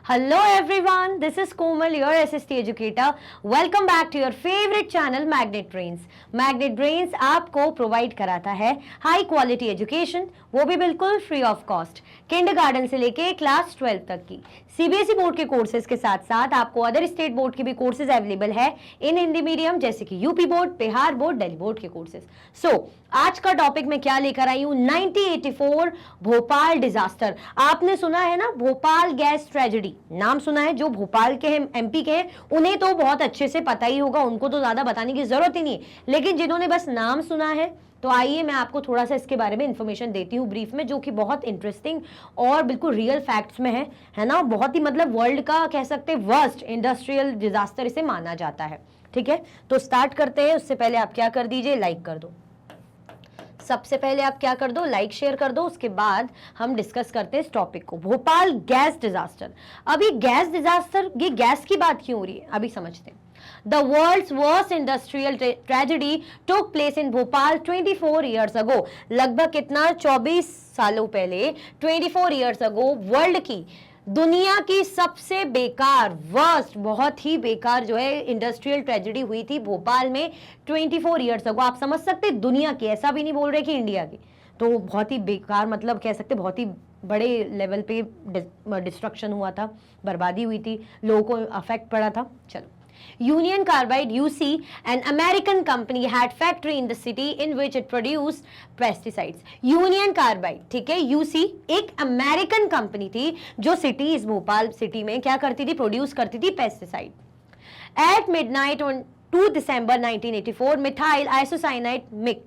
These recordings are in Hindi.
Hello everyone, this is Komal, your SST educator. Welcome back to your favorite channel Magnet Brains. Magnet Brains आपको प्रोवाइड कराता है हाई क्वालिटी एजुकेशन, वो भी बिल्कुल फ्री ऑफ कॉस्ट, किंडरगार्टन से लेके क्लास 12 तक की सीबीएसई बोर्ड के कोर्सेज के साथ साथ आपको अदर स्टेट बोर्ड के भी कोर्सेज अवेलेबल है इन हिंदी मीडियम, जैसे कि UP board, Bihar board, Delhi board के कोर्सेज। सो आज का टॉपिक मैं क्या लेकर आई हूं, 1984 भोपाल डिजास्टर। आपने सुना है ना, भोपाल गैस ट्रेजेडी, नाम सुना है। जो भोपाल के हैं, एमपी के हैं, उन्हें तो बहुत अच्छे से पता ही होगा, उनको तो ज्यादा बताने की जरूरत ही नहीं है। लेकिन जिन्होंने बस नाम सुना है, तो आइए मैं आपको थोड़ा सा इसके बारे में इंफॉर्मेशन देती हूँ ब्रीफ में, जो कि बहुत इंटरेस्टिंग और बिल्कुल रियल फैक्ट्स में है ना। बहुत ही मतलब वर्ल्ड का कह सकते हैं वर्स्ट इंडस्ट्रियल डिजास्टर इसे माना जाता है। ठीक है, तो स्टार्ट करते हैं। उससे पहले आप क्या कर दीजिए, लाइक कर दो। सबसे पहले आप क्या कर दो, लाइक शेयर कर दो। उसके बाद हम डिस्कस करते हैं इस टॉपिक को, भोपाल गैस डिजास्टर। अभी गैस डिजास्टर, ये गैस की बात क्यों हो रही है, अभी समझते हैं। The world's worst industrial tragedy took place in Bhopal 24 years ago. लगभग कितना, 24 सालों पहले, 24 years ago, वर्ल्ड की, दुनिया की सबसे बेकार, वर्स्ट, बहुत ही बेकार जो है इंडस्ट्रियल ट्रेजेडी हुई थी भोपाल में 24 ईयर्स अगो। आप समझ सकते, दुनिया की, ऐसा भी नहीं बोल रहे कि इंडिया की। तो बहुत ही बेकार, मतलब कह सकते बहुत ही बड़े लेवल पे डिस्ट्रक्शन हुआ था, बर्बादी हुई थी, लोगों को अफेक्ट पड़ा था। चलो, Union Carbide UC, an American company, had factory in the city in which it produced pesticides. Union Carbide, ठीक है, UC एक अमेरिकन कंपनी थी जो सिटी, इस भोपाल सिटी में क्या करती थी, प्रोड्यूस करती थी pesticide. At midnight on 2 December 1984, methyl isocyanide MIC,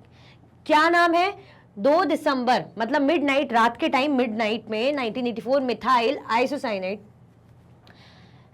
क्या नाम है, 2 दिसंबर मतलब मिडनाइट, रात के टाइम मिडनाइट में 1984 मिथाइल आइसोसाइनाइड,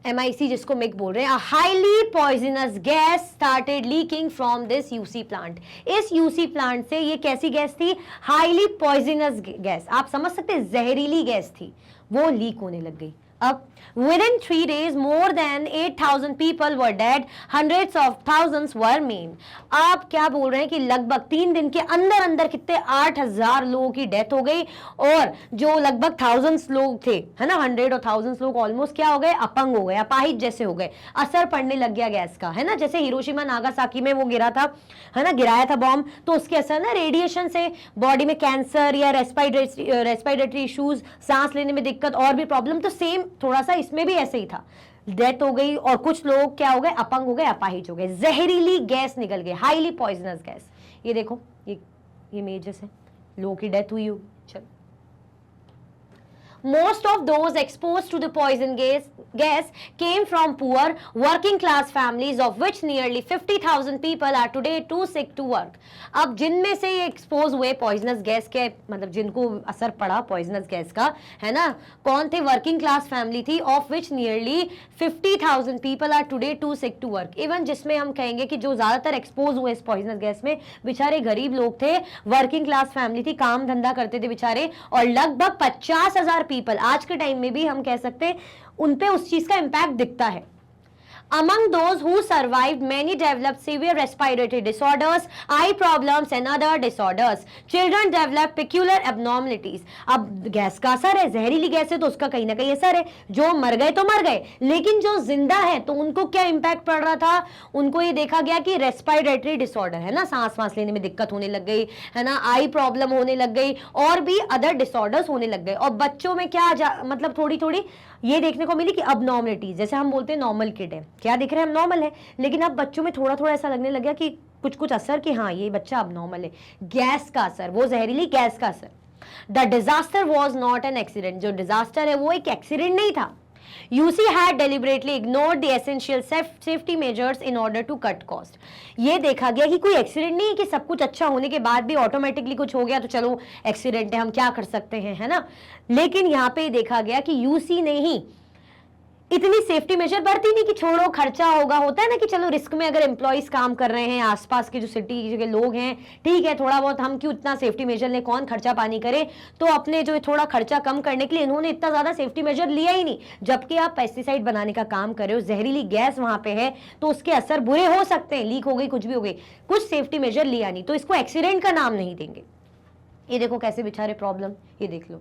MIC जिसको मिक बोल रहे हैं, highly poisonous gas started leaking from this UC plant. इस यूसी प्लांट से, ये कैसी गैस थी, हाईली पॉइजनस गैस, आप समझ सकते हैं जहरीली गैस थी, वो लीक होने लग गई। अब within 3 days more than 8,000 people were dead, hundreds of thousands were maimed। आप क्या बोल रहे हैं कि लगभग 3 दिन के अंदर अंदर कितने, 8,000 लोगों की डेथ हो गई, और जो लगभग थाउजेंड्स लोग थे, है ना, 100 और थाउजेंड्स लोग ऑलमोस्ट क्या हो गए, अपंग हो गए, अपाहिज जैसे हो गए, असर पड़ने लग गया गैस का, है ना। जैसे हिरोशिमा नागासाकी में वो गिरा था, है ना, गिराया था बॉम्ब, तो उसके असर ना रेडिएशन से बॉडी में कैंसर या रेस्पिरेटरी इश्यूज, सांस लेने में दिक्कत और भी प्रॉब्लम, तो सेम थोड़ा सा इसमें भी ऐसे ही था, डेथ हो गई और कुछ लोग क्या हो गए, अपंग हो गए, अपाहिज हो गए, जहरीली गैस निकल गई, हाईली पॉइजनस गैस। ये देखो, ये इमेजेस है, लोगों की डेथ हुई होगी। चलो, most of those exposed to the poison gas came from poor working class families, of which nearly 50,000 people are today too sick to work। अब जिनमें से ये एक्सपोज हुए पॉइजनस गैस के, मतलब जिनको असर पड़ा पॉइजनस गैस का, है ना, कौन थे, वर्किंग क्लास फैमिली थी, of which nearly 50,000 people are today too sick to work. Even जिसमें हम कहेंगे कि जो ज्यादातर एक्सपोज हुए इस पॉइजनस गैस में, बेचारे गरीब लोग थे, वर्किंग क्लास फैमिली थी, काम धंधा करते थे बेचारे, और लगभग 50,000 पीपल आज के टाइम में भी हम कह सकते हैं उन पे उस चीज का इंपैक्ट दिखता है। Among those who survived, many developed severe respiratory disorders, eye problems and other disorders. Children developed peculiar abnormalities। अब गैस का असर है, जहरीली गैस है तो उसका कहीं ना कहीं असर है, जो मर गए तो मर गए, लेकिन जो जिंदा है तो उनको क्या इंपैक्ट पड़ रहा था, उनको ये देखा गया कि रेस्पिरेटरी डिसऑर्डर, है ना, सांस लेने में दिक्कत होने लग गई, है ना, आई प्रॉब्लम होने लग गई, और भी अदर डिसऑर्डर्स होने लग गए। और बच्चों में क्या मतलब थोड़ी थोड़ी ये देखने को मिली कि अबनॉर्मलिटीज, जैसे हम बोलते हैं नॉर्मल किड है, क्या दिख रहे हैं हम, नॉर्मल है, लेकिन अब बच्चों में थोड़ा थोड़ा ऐसा लगने लग गया कि कुछ कुछ असर, कि हाँ ये बच्चा अबनॉर्मल है, गैस का असर, वो जहरीली गैस का असर। The disaster was not an accident, जो डिजास्टर है वो एक एक्सीडेंट नहीं था। UC had deliberately ignored the essential safety measures in order to cut cost। ये देखा गया कि कोई एक्सीडेंट नहीं है, कि सब कुछ अच्छा होने के बाद भी ऑटोमेटिकली कुछ हो गया तो चलो एक्सीडेंट है, हम क्या कर सकते हैं, है ना। लेकिन यहाँ पे देखा गया कि UC ने ही इतनी सेफ्टी मेजर बरती नहीं, कि छोड़ो खर्चा होगा, होता है ना कि चलो रिस्क में अगर एम्प्लॉइज काम कर रहे हैं, आसपास के जो सिटी के लोग हैं, ठीक है, थोड़ा बहुत हम क्यों इतना सेफ्टी मेजर लें, कौन खर्चा पानी करे, तो अपने जो थोड़ा खर्चा कम करने के लिए इन्होंने इतना ज्यादा सेफ्टी मेजर लिया ही नहीं। जबकि आप पेस्टिसाइड बनाने का काम कर रहे हो, जहरीली गैस वहां पे है, तो उसके असर बुरे हो सकते हैं, लीक हो गई, कुछ भी हो गई, कुछ सेफ्टी मेजर लिया नहीं, तो इसको एक्सीडेंट का नाम नहीं देंगे। ये देखो कैसे बेचारे प्रॉब्लम, ये देख लो,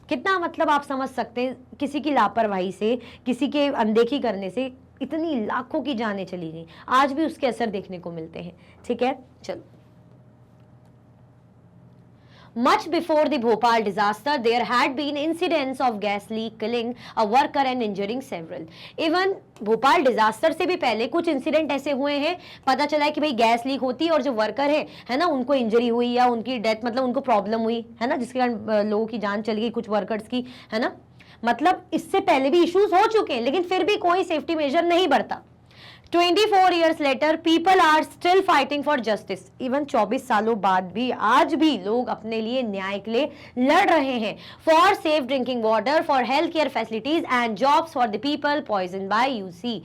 कितना मतलब आप समझ सकते हैं, किसी की लापरवाही से, किसी के अनदेखी करने से इतनी लाखों की जानें चली गई, आज भी उसके असर देखने को मिलते हैं। ठीक है, चलो। Much before the Bhopal disaster, there had been incidents of gas leak killing a worker and injuring several. Even Bhopal disaster से भी पहले कुछ इंसिडेंट ऐसे हुए हैं, पता चला है कि भाई गैस लीक होती है और जो वर्कर है ना, उनको इंजरी हुई या उनकी डेथ, मतलब उनको प्रॉब्लम हुई है ना, जिसके कारण लोगों की जान चली गई, कुछ वर्कर्स की, है ना। मतलब इससे पहले भी इश्यूज हो चुके हैं, लेकिन फिर भी कोई सेफ्टी मेजर नहीं बढ़ता। 24 years later, people are still fighting for justice. Even 24 सालों बाद भी आज भी लोग अपने लिए न्याय के लिए लड़ रहे हैं। For safe drinking water, for health care facilities and jobs for the people poisoned by UC.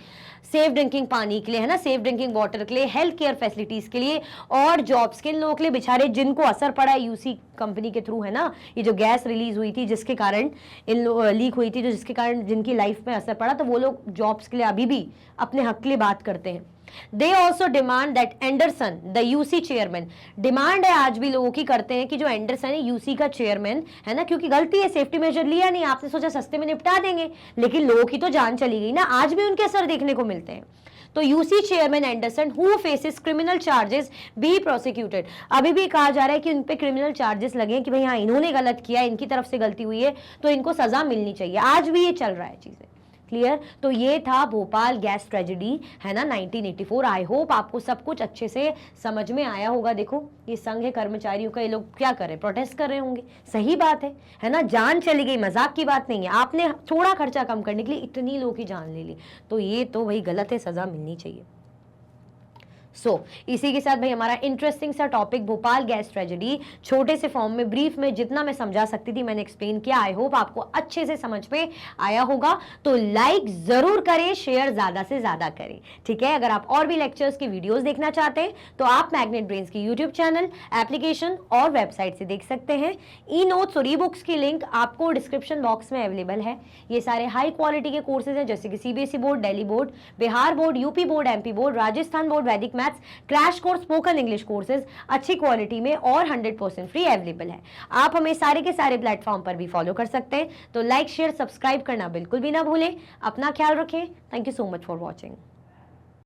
Safe drinking पानी के लिए, है ना, सेफ ड्रिंकिंग वाटर के लिए, हेल्थ केयर फैसिलिटीज के लिए और जॉब्स के लोगों के लिए, बेचारे जिनको असर पड़ा है यूसी कंपनी के थ्रू, है ना, ये जो गैस रिलीज हुई थी जिसके कारण लीक हुई थी, जो जिसके कारण जिनकी लाइफ में असर पड़ा, तो वो लोग जॉब्स के लिए अभी भी अपने हक के लिए बात करते हैं। They also demand that Anderson, the UC chairman, demand है आज भी लोगों की करते हैं कि जो एंडरसन है यूसी का चेयरमैन, है ना, क्योंकि गलती है, सेफ्टी मेजर लिया नहीं, आपने सोचा सस्ते में निपटा देंगे, लेकिन लोगों की तो जान चली गई ना, आज भी उनके असर देखने को मिलते हैं। तो UC chairman Anderson who faces criminal charges be prosecuted, अभी भी कहा जा रहा है कि उन पे क्रिमिनल चार्जेस लगे हैं कि भाई हाँ इन्होंने गलत किया, इनकी तरफ से गलती हुई है, तो इनको सजा मिलनी चाहिए, आज भी ये चल रहा है चीजें। क्लियर। तो ये था भोपाल गैस ट्रेजेडी, है ना, 1984। आई होप आपको सब कुछ अच्छे से समझ में आया होगा। देखो ये संघ है कर्मचारियों का, ये लोग क्या कर रहे हैं, प्रोटेस्ट कर रहे होंगे, सही बात है ना, जान चली गई, मजाक की बात नहीं है, आपने थोड़ा खर्चा कम करने के लिए इतनी लोगों की जान ले ली, तो ये तो भाई गलत है, सजा मिलनी चाहिए। इसी के साथ भाई हमारा इंटरेस्टिंग सा टॉपिक भोपाल गैस ट्रेजेडी छोटे से फॉर्म में, ब्रीफ में, जितना मैं समझा सकती थी मैंने एक्सप्लेन किया। आई होप आपको अच्छे से समझ में आया होगा। तो लाइक जरूर करें, शेयर ज्यादा से ज्यादा करें। ठीक है, अगर आप और भी लेक्चर्स की वीडियोस देखना चाहते हैं तो आप मैग्नेट ब्रेन्स की यूट्यूब चैनल, एप्लीकेशन और वेबसाइट से देख सकते हैं। ई नोट्स और ई बुक्स की लिंक आपको डिस्क्रिप्शन बॉक्स में अवेलेबल है। ये सारे हाई क्वालिटी के कोर्सेज हैं, जैसे कि CBSE board, Delhi board, Bihar board, UP board, MP board, Rajasthan board, Vedic maths, crash course, spoken English courses अच्छी क्वालिटी में और 100% फ्री अवेलेबल है। आप हमें सारे के सारे प्लेटफॉर्म पर भी फॉलो कर सकते हैं। तो लाइक, शेयर, सब्सक्राइब करना बिल्कुल भी ना भूलें। अपना ख्याल रखें। Thank you so much for watching.